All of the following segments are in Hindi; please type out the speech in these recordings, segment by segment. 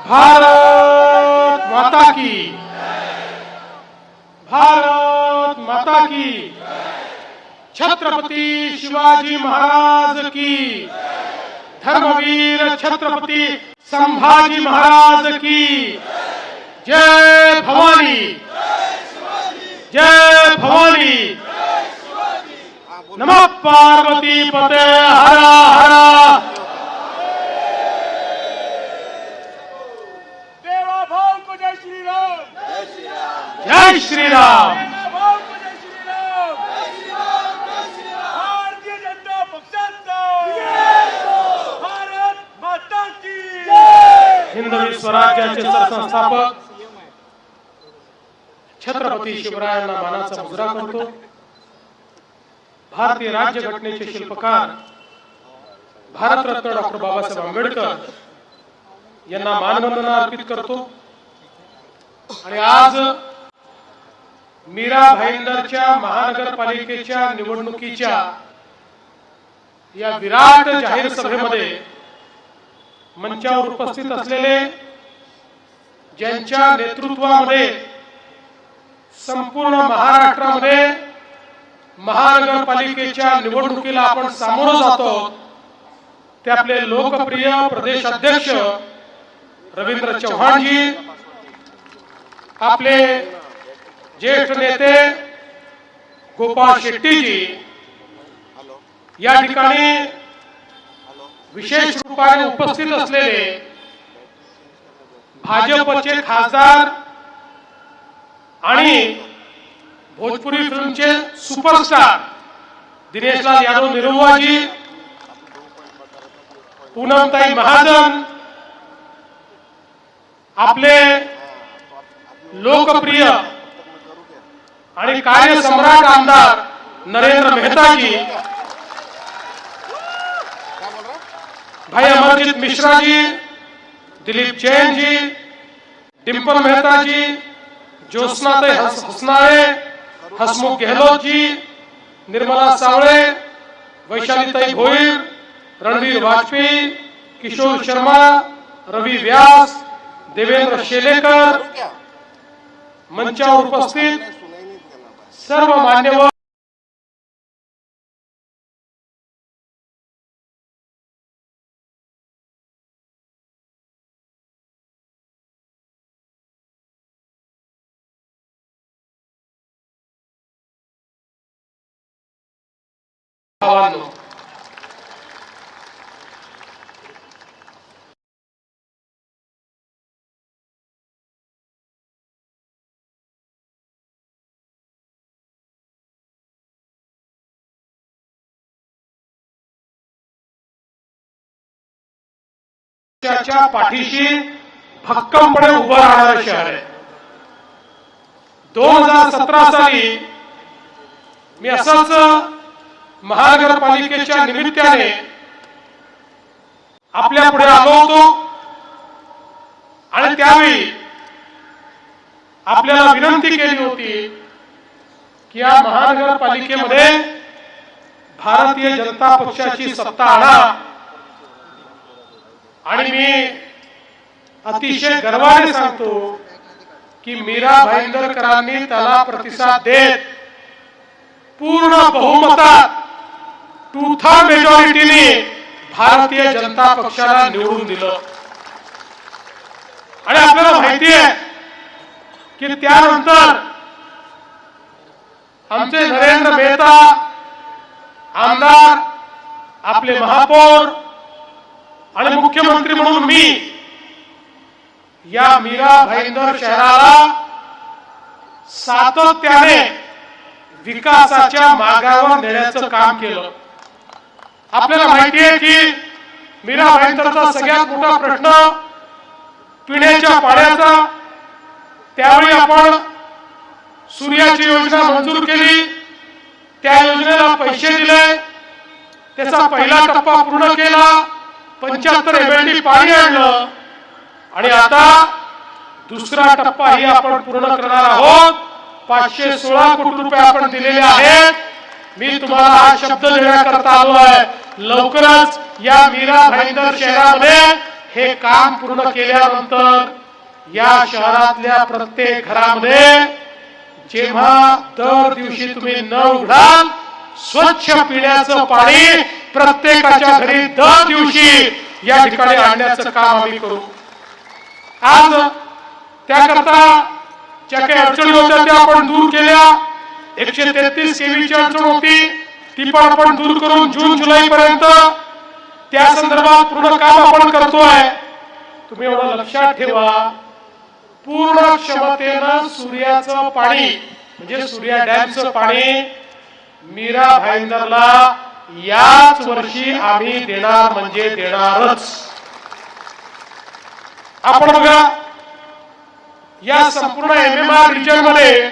भारत माता की, भारत माता की, छत्रपति शिवाजी महाराज की, धर्मवीर छत्रपति संभाजी महाराज की, जय भवानी, जय भवानी, नमः पार्वती पते हर हर। देवा भाव को जय श्री राम, जय श्री राम, देवा भाव को जय श्री राम, भारतीय जनता पक्षाचा भारत माता की हिंदवी स्वराज्याचे सरसंस्थापक छत्रपती शिवरायांना मानाचा मुजरा करतो। भारतीय राज्यघटनेचे शिल्पकार भारतरत्न डॉक्टर बाबासाहेब आंबेडकर यांना मानवंदना अर्पित करतो। आणि आज मीरा भाईंदरच्या महानगरपालिकेच्या निवडणुकीच्या या विराट जाहीर सभेमध्ये मंचावर उपस्थित असलेले, ज्यांच्या नेतृत्वामध्ये संपूर्ण महाराष्ट्रामध्ये महानगरपालिकेच्या निवडणुकीला आपण सामोरं जातो, ते आपले लोकप्रिय प्रदेश अध्यक्ष रवींद्र चव्हाणजी, आपले ज्येष्ठ नेते गोपाळ शेट्टीजी, या ठिकाणी विशेष रूपाने उपस्थित असलेले भाजपचे खासदार आणि भोजपुरी फिल्मचे सुपरस्टार दिनेशलाल यादव निरुवाजी, पूनमताई महाजन, आपले लोकप्रिय आणि कार्यसम्राट आमदार नरेंद्र मेहताजी, भाई अमरजीत मिश्रा जी, दिलीप जैन जी, डिंपल मेहता जी, ज्योत्सनाताई हसनाळे, हसमुख गेहलोत जी, निर्मला सावळे, वैशालीताई भोईर, रणवीर वाजपेयी, किशोर शर्मा, रवि व्यास, देवेंद्र शेलेकर, मंचावर उपस्थित सर्व मान्यवर भावांनो, त्याच्या पाठीशी भक्कमपणे उभं राहणारं शहर आहे। 2017 साली मी असंच महानगरपालिकेच्या निमित्ताने आपल्या पुढे आलो होतो आणि त्यावेळी आपल्याला विनंती केली होती की या महानगरपालिकेमध्ये भारतीय जनता पक्षाची सत्ता आणा। आणि मी अतिशय गर्वाने सांगतो की मीरा भाईंदरकरांनी त्याला प्रतिसाद देत पूर्ण बहुमतात 2/3 मेजॉरिटीने भारतीय जनता पक्षाला निवडून दिलं। आणि आपल्याला माहिती आहे की त्यानंतर आमचे नरेंद्र मेहता आमदार, आपले महापौर आणि मुख्यमंत्री म्हणून मी या मीरा भाईंदर शहराला सातत्याने विकासाच्या मार्गावर नेण्याचं काम केलं। आपल्याला माहिती आहे की मीरा भाईंदरचा सगळ्यात मोठा प्रश्न पिण्याच्या पाण्याचा। त्यावेळी आपण सूर्याची योजना मंजूर केली, त्या योजनेला पैसे दिले, त्याचा पहिला टप्पा पूर्ण केला, 75 MLD पाणी आणलं आणि आता दुसरा टप्पाही आपण पूर्ण करणार आहोत। 516 कोटी रुपये आपण दिलेले आहेत। मी तुम्हाला हा शब्द देण्याकरता आलो आहे, लवकरच या मीरा भाईंदर शहरामध्ये हे काम पूर्ण केल्यानंतर या शहरातल्या प्रत्येक घरामध्ये जेव्हा दर दिवशी तुम्ही नळ उघडाल स्वच्छ पिण्याचं पाणी प्रत्येकाच्या घरी दर दिवशी या ठिकाणी आणण्याचं काम आम्ही करू। आज त्याकरता ज्या काही अडचणी होत्या त्या आपण दूर केल्या। 133 केवीची अडचण होती ती पण आपण दूर करून जून जुलै पर्यंत त्या संदर्भात पूर्ण काम आपण करतोय। तुम्ही एवढं लक्षात ठेवा, पूर्ण क्षमतेनं सूर्याचं पाणी म्हणजे सूर्या डॅमचं पाणी मीरा भाईंदरला याच वर्षी आम्ही देणार म्हणजे देणारच। आपण बघा या संपूर्ण MMR रिजन मध्ये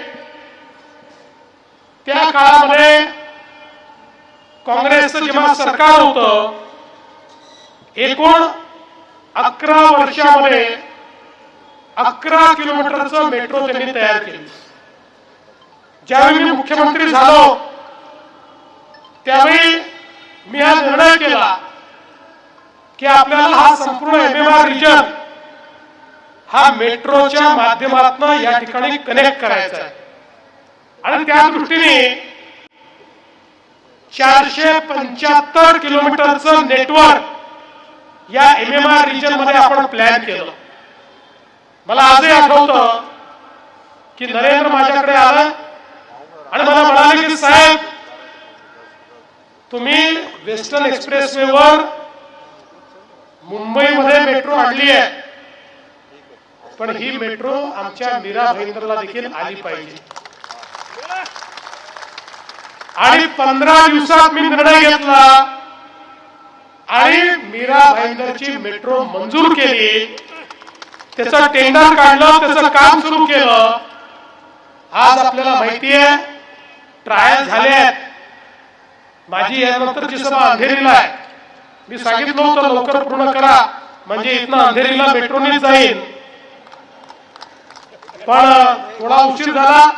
त्या काळामध्ये काँग्रेसचं जेव्हा सरकार होतं एकूण 11 वर्षामध्ये 11 किलोमीटरचं मेट्रो त्यांनी तयार केली। ज्यावेळी मी मुख्यमंत्री झालो त्यावेळी मी हा निर्णय केला की आपल्याला हा संपूर्ण MMR रिजन हा मेट्रोच्या माध्यमातून या ठिकाणी कनेक्ट करायचा आहे आणि त्या दृष्टीने 475 किलोमीटरचं नेटवर्क या MMR रिजन मध्ये आपण प्लॅन केलं। मला आजही आठवतं की नरेंद्र माझ्याकडे आला आणि मला म्हणाले की साहेब तुम्ही वेस्टर्न एक्सप्रेसवेवर मुंबईमध्ये मेट्रो आणली आहे पण ही मेट्रो आमच्या मीरा भाईंदरला देखील आली पाहिजे। आणि 15 दिवसात मी निर्णय घेतला आणि मीरा भाईंदरची मेट्रो मंजूर केली, त्याचं टेंडर काढलं, त्याचं काम सुरू केलं। आज आपल्याला माहिती आहे ट्रायल झाले आहेत। माझी यानंतरची सभा अंधेरीला आहे। मी सांगितलं होतं लवकर पूर्ण करा म्हणजे इथनं अंधेरीला मेट्रोने जाईल, पण थोडा उशीर झाला।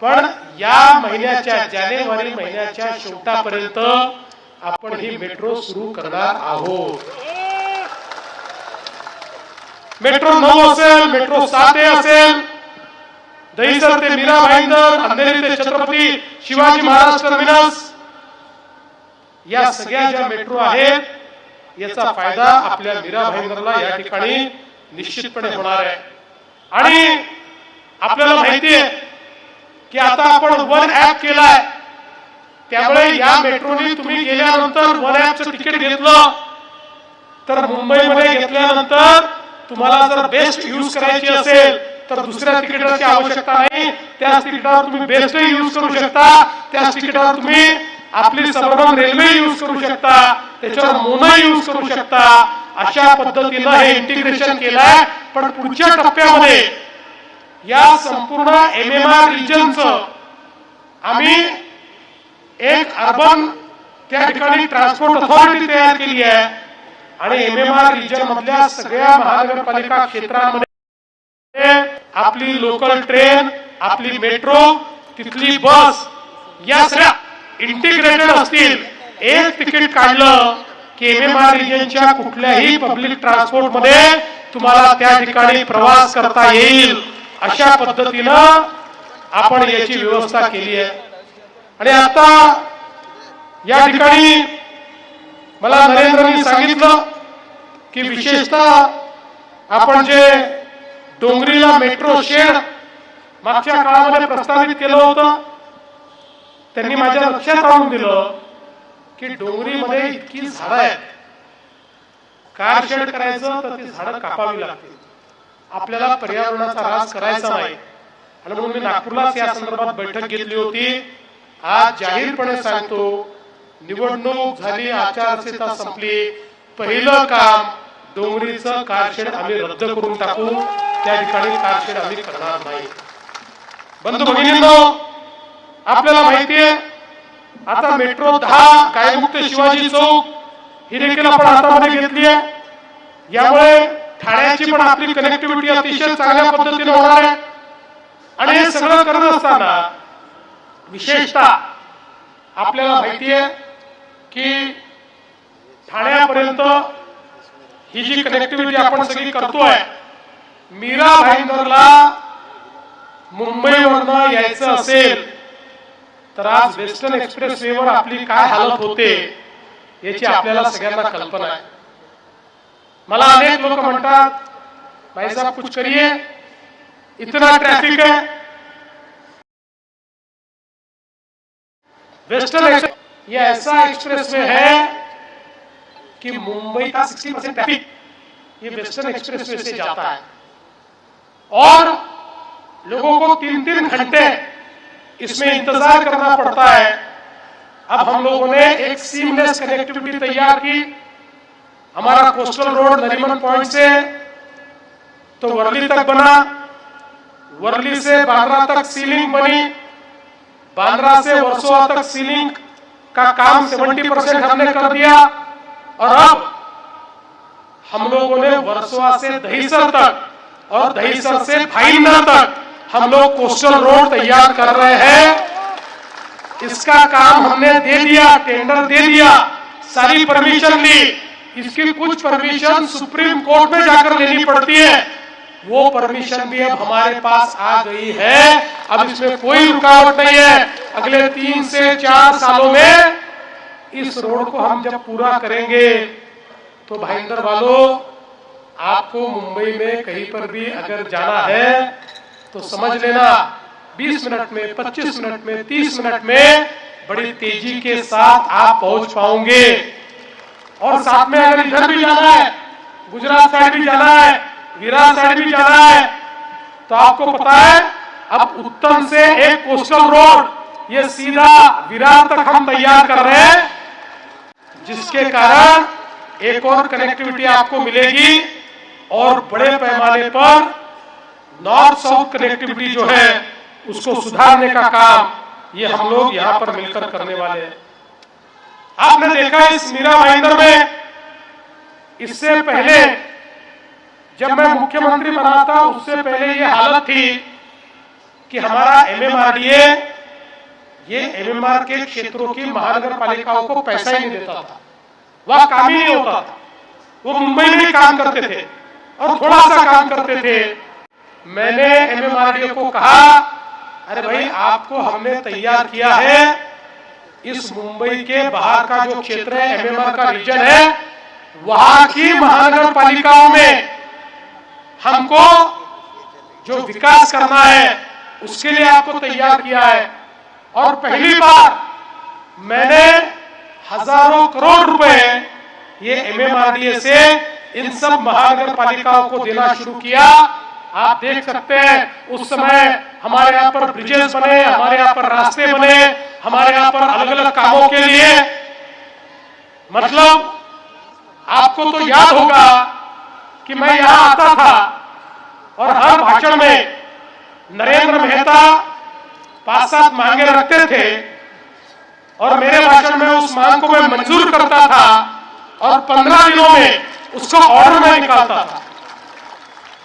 पण या महिन्याच्या जानेवारी महिन्याच्या शेवटापर्यंत आपण ही मेट्रो सुरू करणार आहोत। मेट्रो 9 असेल, मेट्रो 7A असेल, दहिसर ते मीरा भाईंदर, अंधेरी ते छत्रपती शिवाजी महाराज टर्मिनस, या सगळ्या ज्या मेट्रो आहेत याचा फायदा आपल्या मीरा भाईंदरला या ठिकाणी निश्चितपणे होणार आहे। आणि आपल्याला माहिती आहे की आता आपण वन ऍप केलाय, त्यामुळे या मेट्रोने तुम्ही गेल्यानंतर वन ऍपचं तिकीट घेतलं तर मुंबईमध्ये घेतल्यानंतर तुम्हाला जर बेस्ट यूज करायची असेल तर दुसऱ्या तिकिटाची आवश्यकता नाही, त्याच तिकिटावर तुम्ही बेस्ट यूज करू शकता, त्याच तिकिटावर तुम्ही आपली सबर्बन रेल्वे यूज करू शकता, त्याच्यावर मोनो यूज करू शकता। अशा पद्धतीनं हे इंटिग्रेशन केलंय। पण पुढच्या टप्प्यामध्ये या संपूर्ण MMR रिजनचं आम्ही एक अर्बन त्या ठिकाणी ट्रान्सपोर्ट अथॉरिटी तयार केली आहे आणि MMR रिजन मधल्या सगळ्या महानगरपालिका क्षेत्रांमध्ये आपली लोकल ट्रेन, आपली मेट्रो, तिथली बस या सगळ्या इंटिग्रेटेड असतील। एक तिकीट काढलं की MMR रिजनच्या कुठल्याही पब्लिक ट्रान्सपोर्ट मध्ये तुम्हाला त्या ठिकाणी प्रवास करता येईल। अशा पद्धतीनं आपण याची व्यवस्था केली आहे। आणि आता या ठिकाणी मला नरेंद्रनी सांगितलं की विशेषतः आपण जे डोंगरीला मेट्रो शेड मागच्या काळामध्ये प्रस्तावित केलं होतं, त्यांनी माझ्या लक्षात आणून दिलं की डोंगरीमध्ये इतकी झाडं आहेत, कार शेड करायचं तर ती झाडं कापावी लागतील। आपल्याला पर्यावरणाचा ऱ्हास करायचा नाही आणि म्हणून मी नागपूरलाच या संदर्भात बैठक घेतली होती। आज जाहीरपणे सांगतो, निवडणूक झाली, आचारसंहिता संपली, पहिलं काम डोंगरीचं कारशेड आम्ही रद्द करून टाकू, त्या ठिकाणी कारशेड आम्ही करणार नाही। बंधू भगिनींनो, आपल्याला माहिती आहे आता मेट्रो 10 कायमुक्त शिवाजी चौक ही देखील आपण हातामध्ये घेतली आहे। यामुळे ठाण्याची पण आपली कनेक्टिव्हिटी अतिशय चांगल्या पद्धतीने होणार आहे। आणि हे सगळं करत असताना विशेषतः आपल्याला माहिती आहे की ठाण्यापर्यंत ही जी कनेक्टिव्हिटी आपण सगळी करतोय, मीरा भाईंदरला मुंबईवरनं यायचं असेल तर आज वेस्टर्न एक्सप्रेस वेवर आपली काय हालत होते याची आपल्याला सगळ्यांना कल्पना आहे. मला अनेक लोक म्हणतात, भाई साहब कुछ करिए, इतना ट्रैफिक है. वेस्टर्न एक्सप्रेस ये ऐसा एक्सप्रेसवे है कि मुंबई का 60% ट्रैफिक ये वेस्टर्न एक्सप्रेसवे से जाता है और लोगों को 3-3 घंटे इसमें इंतजार करना पड़ता है. अब हम लोगों ने एक सीमलेस कनेक्टिविटी तैयार की. हमारा कोस्टल रोड नरीमन पॉइंट से तो वर्ली तक बना, वर्ली से बांद्रा तक सीलिंग बनी, बांद्रा से वर्सोवा तक सीलिंग का काम 70% हमने कर दिया और अब हम लोगों ने वर्सोवा से दहीसर तक और दहीसर से भाईंदर तक हम लोग कोस्टल रोड तैयार कर रहे हैं. इसका काम हमने दे दिया, टेंडर दे दिया, सारी परमिशन ली. इसकी कुछ परमिशन सुप्रीम कोर्ट में जाकर लेनी पड़ती है, वो परमिशन भी अब हमारे पास आ गई है. अब इसमें कोई रुकावट नहीं है. अगले 3 से 4 सालों में इस रोड को हम जब पूरा करेंगे तो भाईंदर वालों, आपको मुंबई में कहीं पर भी अगर जाना है तो समझ लेना 20 मिनट में, 25 मिनट में, 30 मिनट में बड़ी तेजी के साथ आप पहुंच पाओगे. और साथ में अगर इधर भी जाना है, गुजरात साइड भी जाना है, विरार साइड भी जाना है, तो आपको पता है अब उत्तम से एक कोस्टल रोड ये सीधा विरार तक हम तैयार कर रहे हैं, जिसके कारण एक और कनेक्टिविटी आपको मिलेगी और बड़े पैमाने पर नॉर्थ साउथ कनेक्टिविटी जो है उसको सुधारने का काम ये हम लोग यहां पर मिलकर करने वाले हैं. आपने देखा इस मीरा भाईंदर में, इससे पहले जब मैं मुख्यमंत्री बना था उससे पहले ये हालत थी कि हमारा एमएमआरडीए ये एमएमआर के क्षेत्रों की महानगर पालिकाओं को पैसा ही नहीं देता था, वह काम ही नहीं होता था. वो मुंबई में ही काम करते थे और थोड़ा सा काम करते थे. मैंने एमएमआरडीए को कहा, अरे भाई आपको हमने तैयार किया है, इस मुंबई के बाहर का जो क्षेत्र है, एमएमआर का रीजन है, वहां की महानगर पालिकाओं में हमको जो विकास करना है उसके लिए आपको तैयार किया है. और पहली बार मैंने हजारों करोड़ रुपए ये एमएमआरडीए से इन सब महानगर पालिकाओं को देना शुरू किया. आप देख सकते हैं उस समय हमारे यहाँ पर ब्रिजेस बने, हमारे यहाँ पर रास्ते बने, हमारे यहाँ पर अलग अलग कामों के लिए. मतलब आपको तो याद होगा कि मैं यहां आता था और हर भाषण में नरेंद्र मेहता 5-7 मांगे रखते थे और मेरे भाषण में उस मांग को मैं मंजूर करता था और 15 दिनों में उसका ऑर्डर में निकालता था.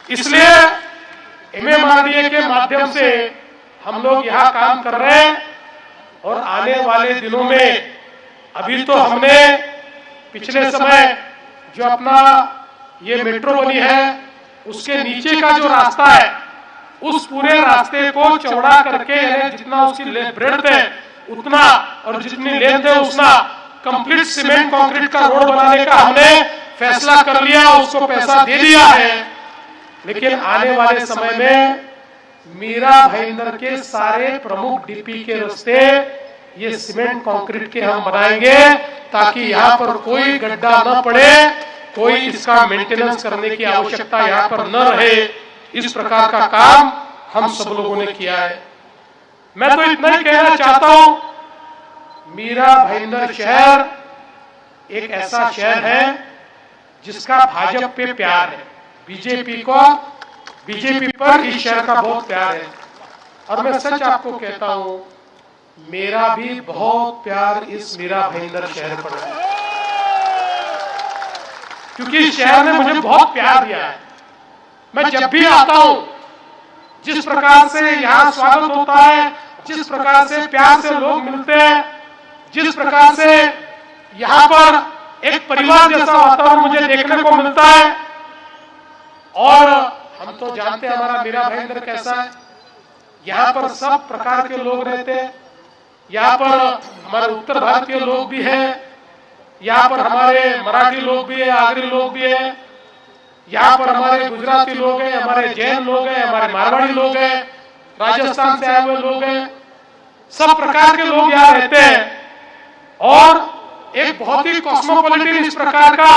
इसलिए एमएमआरडीए के माध्यम से हम लोग यहां काम कर रहे हैं और आने वाले दिनों में, अभी तो हमने पिछले समय जो अपना ये मेट्रो बनी है उसके नीचे का जो रास्ता है उस पूरे रास्ते को चौड़ा करके, यानी जितना उसकी ब्रेड्थ है उतना और जितनी लेंथ है उतना कंप्लीट सीमेंट कंक्रीट का रोड बनाने का हमने फैसला कर लिया, उसको पैसा दे दिया है. लेकिन आने वाले समय में मीरा भाईंदर के सारे प्रमुख डीपी के रास्ते ये सीमेंट कंक्रीट के हम बनाएंगे ताकि यहाँ पर कोई गड्ढा न पड़े, कोई इसका मेंटेनेंस करने की आवश्यकता यहाँ पर न रहे. इस प्रकार का काम हम सब लोगों ने किया है. मैं तो इतना ही कहना चाहता हूं, मीरा भाईंदर शहर एक ऐसा शहर है जिसका भाजपा पे प्यार है, बीजेपी पर इस शहर का बहुत प्यार है. और मैं सच आपको कहता हूं, मेरा भी बहुत प्यार इस मीरा भाईंदर शहर पर है, क्योंकि इस शहर ने मुझे बहुत प्यार दिया है. मैं जब भी आता हूं, जिस प्रकार से यहाँ स्वागत होता है, जिस प्रकार से प्यार से लोग मिलते हैं, जिस प्रकार से यहाँ पर एक परिवार जैसा वातावरण मुझे देखने को मिलता है। और हम तो जानते हैं हमारा मीरा भाईंदर कैसा है। यहाँ पर सब प्रकार के लोग रहते हैं। यहाँ पर हमारे उत्तर भारतीय लोग भी हैं, यहाँ पर हमारे मराठी लोग भी है, आगरी लोग भी है, यहाँ पर हमारे गुजराती लोग हैं, हमारे जैन लोग हैं, हमारे मारवाड़ी लोग हैं, राजस्थान से आए हुए लोग हैं। सब प्रकार के लोग यहाँ रहते हैं और एक बहुत ही कॉस्मोपॉलिटन इस प्रकार का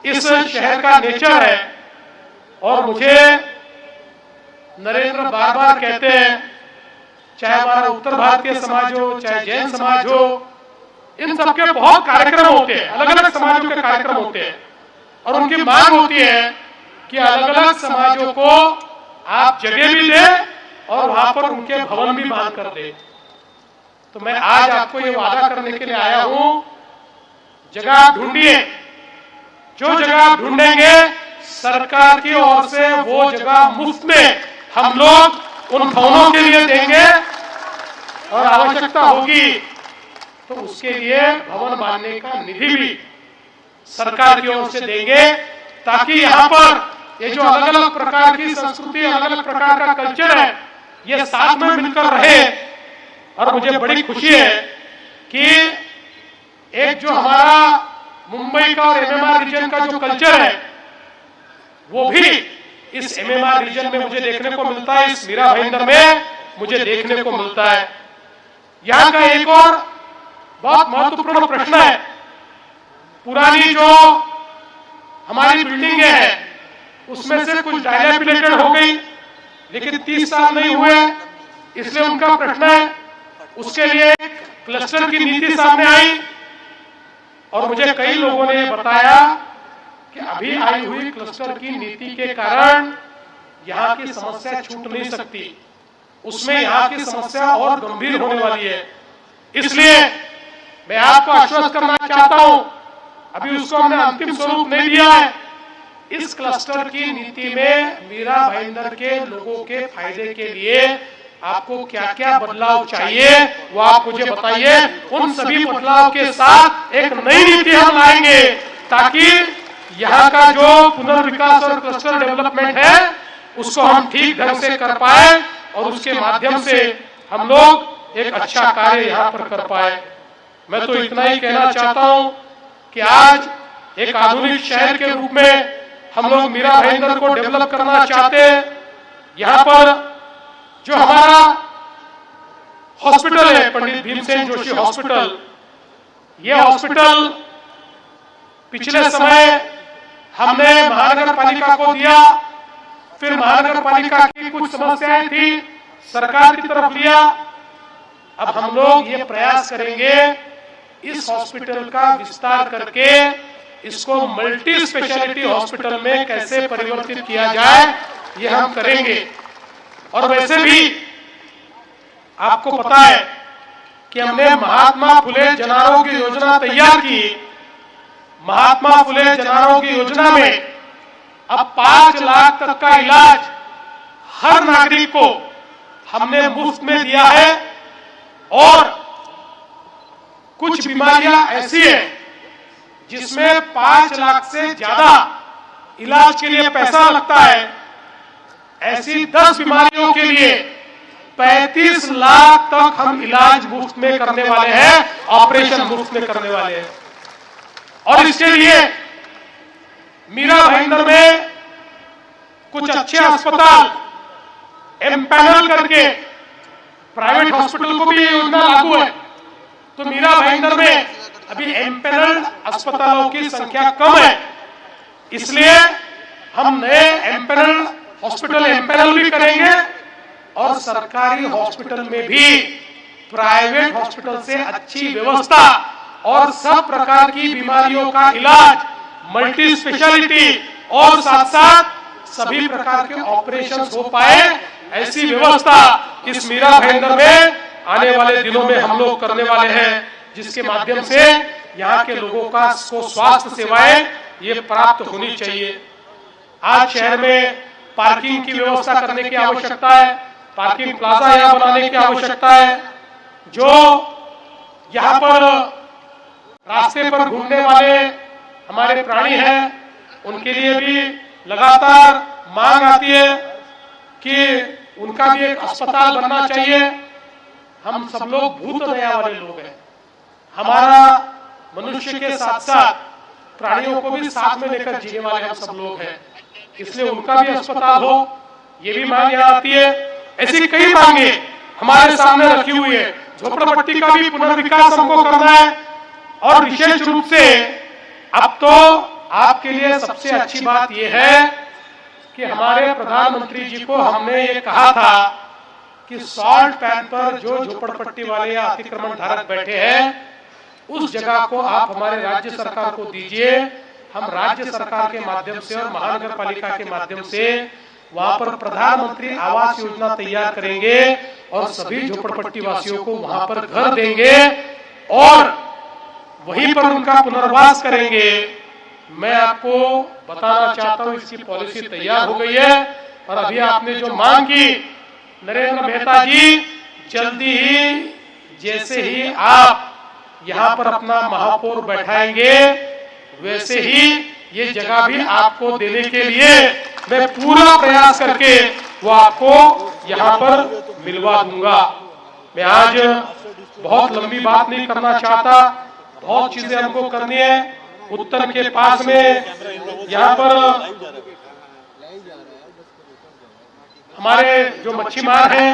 इस शहर का नेचर है। और मुझे नरेंद्र बार बार कहते हैं, चाहे हमारा उत्तर भारतीय समाज हो, चाहे जैन समाज हो, इन सबके बहुत कार्यक्रम होते हैं, अलग अलग समाजों के कार्यक्रम होते हैं और उनकी मांग होती है कि अलग अलग समाजों को आप जगह भी दें और वहां पर उनके भवन भी बांध कर दे। तो मैं आज आपको ये वादा करने के लिए आया हूं, जगह आप ढूंढिए। जो जगह आप ढूंढेंगे सरकार की ओर से वो जगह मुफ्त में हम लोग उन भवनों के लिए देंगे और आवश्यकता होगी तो उसके लिए भवन बांधने का निधि भी सरकार की ओर से देंगे, ताकि यहाँ पर ये जो अलग अलग प्रकार की संस्कृति, अलग अलग प्रकार का कल्चर है, ये साथ में मिलकर रहे। और मुझे बड़ी खुशी है कि एक जो हमारा मुंबई का और एमएमआर रीजन का जो कल्चर है वो भी इस एमएमआर रीजन में मुझे देखने को मिलता है, इस मीरा भाईंदर में मुझे देखने को मिलता है। यहाँ का एक और बहुत महत्वपूर्ण प्रश्न है, पुरानी जो हमारी बिल्डिंगें हैं उसमें से कुछ डायलैपिडेटेड हो गई, लेकिन 30 साल नहीं हुए, इसलिए उनका प्रश्न है। उसके लिए एक क्लस्टर की नीति सामने आई और मुझे कई लोगों ने बताया कि अभी आई हुई क्लस्टर की नीति के कारण यहाँ की समस्या छूट नहीं सकती, उसमें यहाँ की समस्या और गंभीर होने वाली है। इसलिए मैं आपको आश्वस्त करना चाहता हूं, अभी उसको हमने अंतिम स्वरूप नहीं दिया है। इस क्लस्टर की नीति में मीरा भाईंदर के लोगों के फायदे के लिए आपको क्या क्या बदलाव चाहिए वो आप मुझे बताइए। उन सभी बदलाव के साथ एक नई नीति हम लाएंगे ताकि यहाँ का जो पुनर्विकास और क्लस्टर डेवलपमेंट है उसको हम ठीक ढंग से कर पाए और उसके माध्यम से हम लोग एक अच्छा कार्य यहाँ पर कर पाए। मैं तो इतना ही कहना चाहता हूँ कि आज एक आधुनिक शहर के रूप में हम लोग मीरा भाईंदर को डेवलप करना चाहते हैं। यहाँ पर जो हमारा हॉस्पिटल है, पंडित भीमसेन जोशी हॉस्पिटल, ये हॉस्पिटल पिछले समय हमने महानगर पालिका को दिया, फिर महानगर पालिका की कुछ समस्याएं थी, सरकार की तरफ लिया। अब हम लोग ये प्रयास करेंगे इस हॉस्पिटल का विस्तार करके इसको मल्टी स्पेशलिटी हॉस्पिटल में कैसे परिवर्तित किया जाए ये हम करेंगे। और वैसे भी आपको पता है कि हमने महात्मा फुले जन आरोग्य योजना तैयार की। महात्मा फुले जन आरोग्य योजना में अब 5 लाख तक का इलाज हर नागरिक को हमने मुफ्त में दिया है। और कुछ बीमारियां ऐसी है जिसमें 5 लाख से ज्यादा इलाज के लिए पैसा लगता है, ऐसी 10 बीमारियों के लिए 35 लाख तक हम इलाज मुफ्त में करने वाले हैं, ऑपरेशन मुफ्त में करने वाले हैं। और इसके लिए मीरा भाईंदर में कुछ अच्छे अस्पताल एम्पैनल करके प्राइवेट हॉस्पिटल को भी ये योजना लागू है। तो मीरा भाईंदर में अभी एम्पैनल अस्पतालों की संख्या कम है, इसलिए हम नए एम्पैनल हॉस्पिटल एम्पैनल भी करेंगे और सरकारी हॉस्पिटल में भी प्राइवेट हॉस्पिटल से अच्छी व्यवस्था और सब प्रकार की बीमारियों का इलाज, मल्टी स्पेशलिटी और साथ साथ सभी प्रकार के ऑपरेशंस हो पाए, ऐसी व्यवस्था इस मीरा भाईंदर में आने वाले दिनों में हम लोग करने वाले हैं, जिसके माध्यम से यहाँ के लोगों का स्वास्थ्य सेवाएं ये प्राप्त होनी चाहिए। आज शहर में पार्किंग की व्यवस्था करने की आवश्यकता है, पार्किंग प्लाजा यहाँ बनाने की आवश्यकता है। जो यहाँ पर रास्ते पर घूमने वाले हमारे प्राणी हैं, उनके लिए भी लगातार मांग आती है कि उनका भी एक अस्पताल बनना चाहिए। हम सब लोग भूत दया वाले लोग हैं, हमारा मनुष्य के साथ साथ प्राणियों को भी साथ में लेकर जीने वाले हम सब लोग हैं, इसलिए उनका भी अस्पताल हो, ये भी मांग यहाँ आती है। ऐसी कई मांगे हमारे सामने रखी हुई है। झोपड़पट्टी का भी पुनर्विकास हमको करना है, और विशेष रूप से अब तो आपके लिए सबसे अच्छी बात यह है कि हमारे प्रधानमंत्री जी को हमने ये कहा था कि सॉल्ट पैन पर जो झोपड़पट्टी वाले या अतिक्रमण धारक बैठे हैं उस जगह को आप हमारे राज्य सरकार को दीजिए। हम राज्य सरकार के माध्यम से और महानगर पालिका के माध्यम से वहां पर प्रधानमंत्री आवास योजना तैयार करेंगे और सभी झोपड़पट्टी वासियों को वहां पर घर देंगे और वहीं पर उनका पुनर्वास करेंगे। मैं आपको बताना चाहता हूं, इसकी पॉलिसी तैयार हो गई है। और अभी आपने जो मांग की, नरेंद्र मेहता जी, जल्दी ही जैसे ही आप यहाँ पर अपना महापौर बैठाएंगे वैसे ही ये जगह भी आपको देने के लिए मैं पूरा प्रयास करके वो आपको यहाँ पर मिलवा दूंगा। मैं आज बहुत लंबी बात नहीं करना चाहता, बहुत चीजें हमको करनी है। उत्तर के पास में यहाँ पर हमारे जो मच्छीमार हैं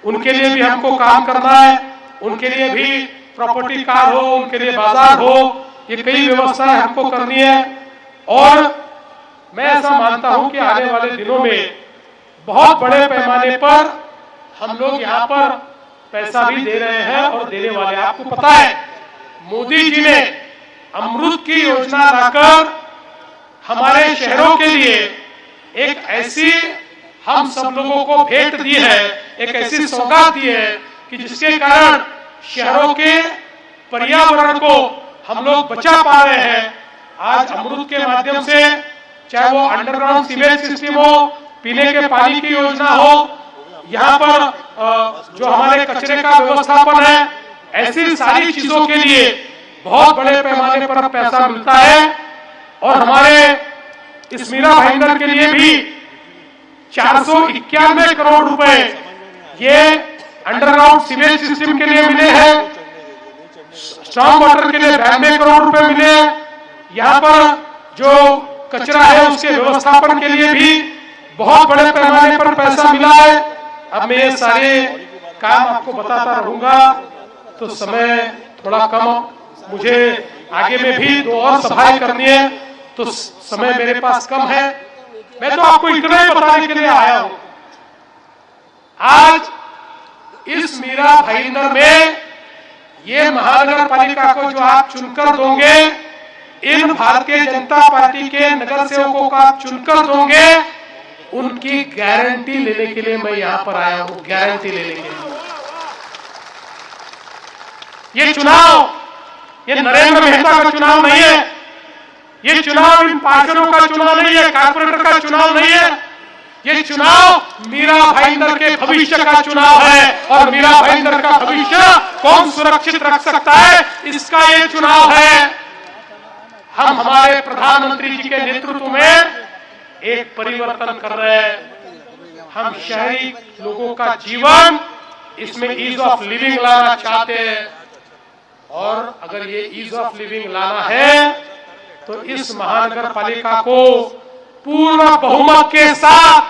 उनके लिए भी हमको काम करना है, उनके लिए भी प्रॉपर्टी कार्ड हो, उनके लिए बाजार हो, ये कई व्यवस्थाएं हमको करनी है। और मैं ऐसा मानता हूं कि आने वाले दिनों में बहुत बड़े पैमाने पर हम लोग यहाँ पर पैसा भी दे रहे हैं और देने वाले। आपको पता है मोदी जी ने अमृत की योजना लाकर हमारे शहरों के लिए एक ऐसी हम सब लोगों को भेंट दी है, एक ऐसी सौगात दी है कि जिसके कारण शहरों के पर्यावरण को हम लोग बचा पा रहे हैं। आज अमृत के माध्यम से चाहे वो अंडरग्राउंड सीवेज सिस्टम हो, पीने के पानी की योजना हो, यहाँ पर जो हमारे कचरे का व्यवस्थापन है, ऐसी सारी चीजों के लिए बहुत बड़े पैमाने पर पैसा मिलता है। और हमारे इस मीरा भाईंदर के लिए भी 491 करोड़ रुपए ये अंडरग्राउंड सीवेज सिस्टम के लिए मिले हैं, स्ट्रॉन्ग वाटर के लिए 92 करोड़ रुपए मिले हैं, यहाँ पर जो कचरा है उसके व्यवस्थापन के लिए भी बहुत बड़े पैमाने पर पैसा मिला है। अब मैं ये सारे काम आपको बताता रहूंगा तो समय थोड़ा कम, मुझे आगे में भी 2 और सभाएं करनी है तो समय मेरे पास कम है। मैं तो आपको इतना ही बताने के लिए आया हूं, आज इस मीरा भाईंदर में ये महानगर पालिका को जो आप चुनकर दोगे, इन भारतीय जनता पार्टी के नगर सेवकों को आप चुनकर दोगे, उनकी गारंटी लेने के लिए मैं यहां पर आया हूं, गारंटी लेने के लिए। ये चुनाव ये नरेंद्र मेहता का चुनाव नहीं है, ये चुनाव इन पार्षदों का चुनाव नहीं है, कारपोरेटर का चुनाव नहीं है, ये चुनाव मीरा भाईंदर के भविष्य का चुनाव है। और मीरा भाईंदर का भविष्य कौन सुरक्षित रख सकता है, इसका ये चुनाव है। हम हमारे प्रधानमंत्री जी के नेतृत्व में एक परिवर्तन कर रहे हैं। हम शहरी लोगों का जीवन इसमें ईज ऑफ लिविंग लाना चाहते हैं, और अगर ये ईज ऑफ लिविंग लाना है तो इस महानगर पालिका को पूर्ण बहुमत के साथ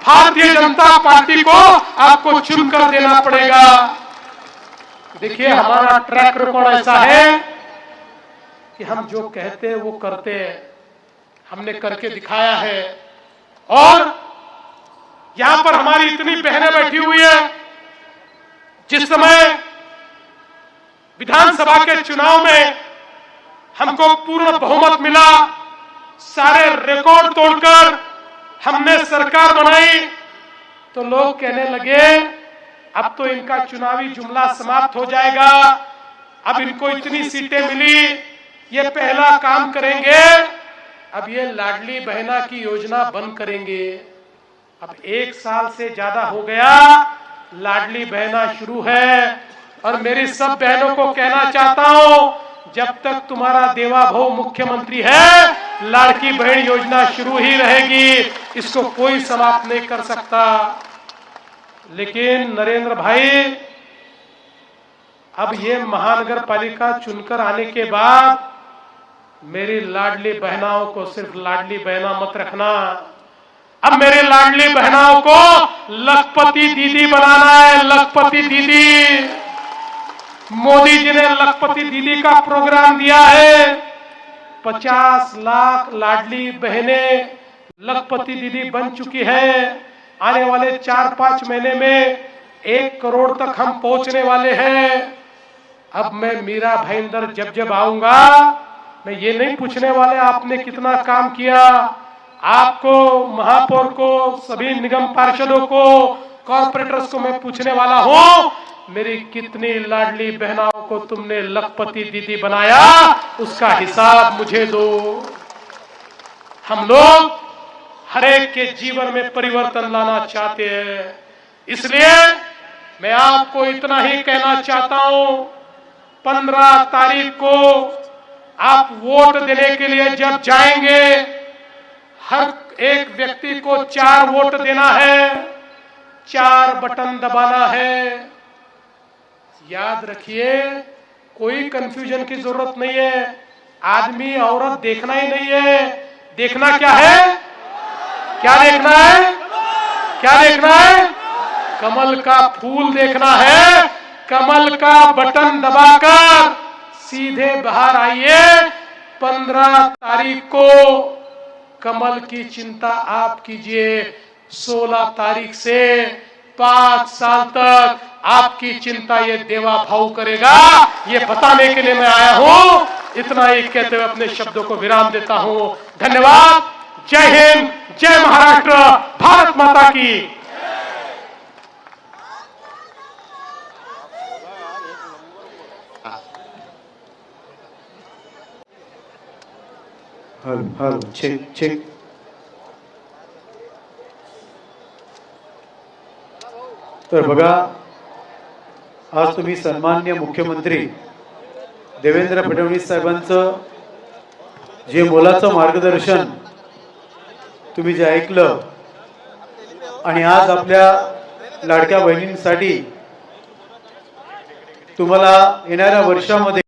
भारतीय जनता पार्टी को आपको चुनकर देना पड़ेगा। देखिए हमारा ट्रैक रिकॉर्ड ऐसा है कि हम जो कहते हैं वो करते हैं, हमने करके दिखाया है। और यहां पर हमारी इतनी बहनें बैठी हुई है, जिस समय विधानसभा के चुनाव में हमको पूर्ण बहुमत मिला, सारे रिकॉर्ड तोड़कर हमने सरकार बनाई, तो लोग कहने लगे अब तो इनका चुनावी जुमला समाप्त हो जाएगा, अब इनको इतनी सीटें मिली, ये पहला काम करेंगे, अब ये लाडली बहना की योजना बंद करेंगे। अब 1 साल से ज्यादा हो गया, लाडली बहना शुरू है। और मेरी सब बहनों को कहना चाहता हूं, जब तक तुम्हारा देवा भाऊ मुख्यमंत्री है लाड़की बहन योजना शुरू ही रहेगी, इसको कोई समाप्त नहीं कर सकता। लेकिन नरेंद्र भाई, अब ये महानगर पालिका चुनकर आने के बाद मेरी लाडली बहनाओं को सिर्फ लाडली बहना मत रखना, अब मेरी लाडली बहनाओं को लखपति दीदी बनाना है। लखपति दीदी, मोदी जी ने लखपति दीदी का प्रोग्राम दिया है। 50 लाख लाडली बहनें लखपति दीदी बन चुकी है। आने वाले 4-5 महीने में 1 करोड़ तक हम पहुंचने वाले हैं। अब मैं मीरा भाईंदर जब आऊंगा, मैं ये नहीं पूछने वाले आपने कितना काम किया। आपको, महापौर को, सभी निगम पार्षदों को, कॉर्पोरेटर्स को मैं पूछने वाला हूं, मेरी कितनी लाडली बहनाओं को तुमने लखपति दीदी बनाया, उसका हिसाब मुझे दो। हम लोग हर एक के जीवन में परिवर्तन लाना चाहते हैं, इसलिए मैं आपको इतना ही कहना चाहता हूं, 15 तारीख को आप वोट देने के लिए जब जाएंगे, हर एक व्यक्ति को 4 वोट देना है, 4 बटन दबाना है। याद रखिए, कोई कंफ्यूजन की जरूरत नहीं है। आदमी औरत देखना ही नहीं है। देखना क्या है? क्या देखना है? क्या देखना है? कमल का फूल देखना है। कमल का बटन दबाकर सीधे बाहर आइए। 15 तारीख को कमल की चिंता आप कीजिए। 16 तारीख से 5 साल तक आपकी चिंता ये देवा भाऊ करेगा, ये बताने के लिए मैं आया हूं। इतना ही कहते हुए अपने शब्दों को विराम देता हूं। धन्यवाद। जय हिंद, जय महाराष्ट्र, भारत माता की। Hello check check. तर बघा, आज तुम्ही सन्माननीय मुख्यमंत्री देवेंद्र फडणवीस साहेबांचं जे मोलाचं मार्गदर्शन तुम्ही जे ऐकलं, आणि आज आपल्या लाडक्या बहिणींसाठी तुम्हाला येणाऱ्या वर्षामध्ये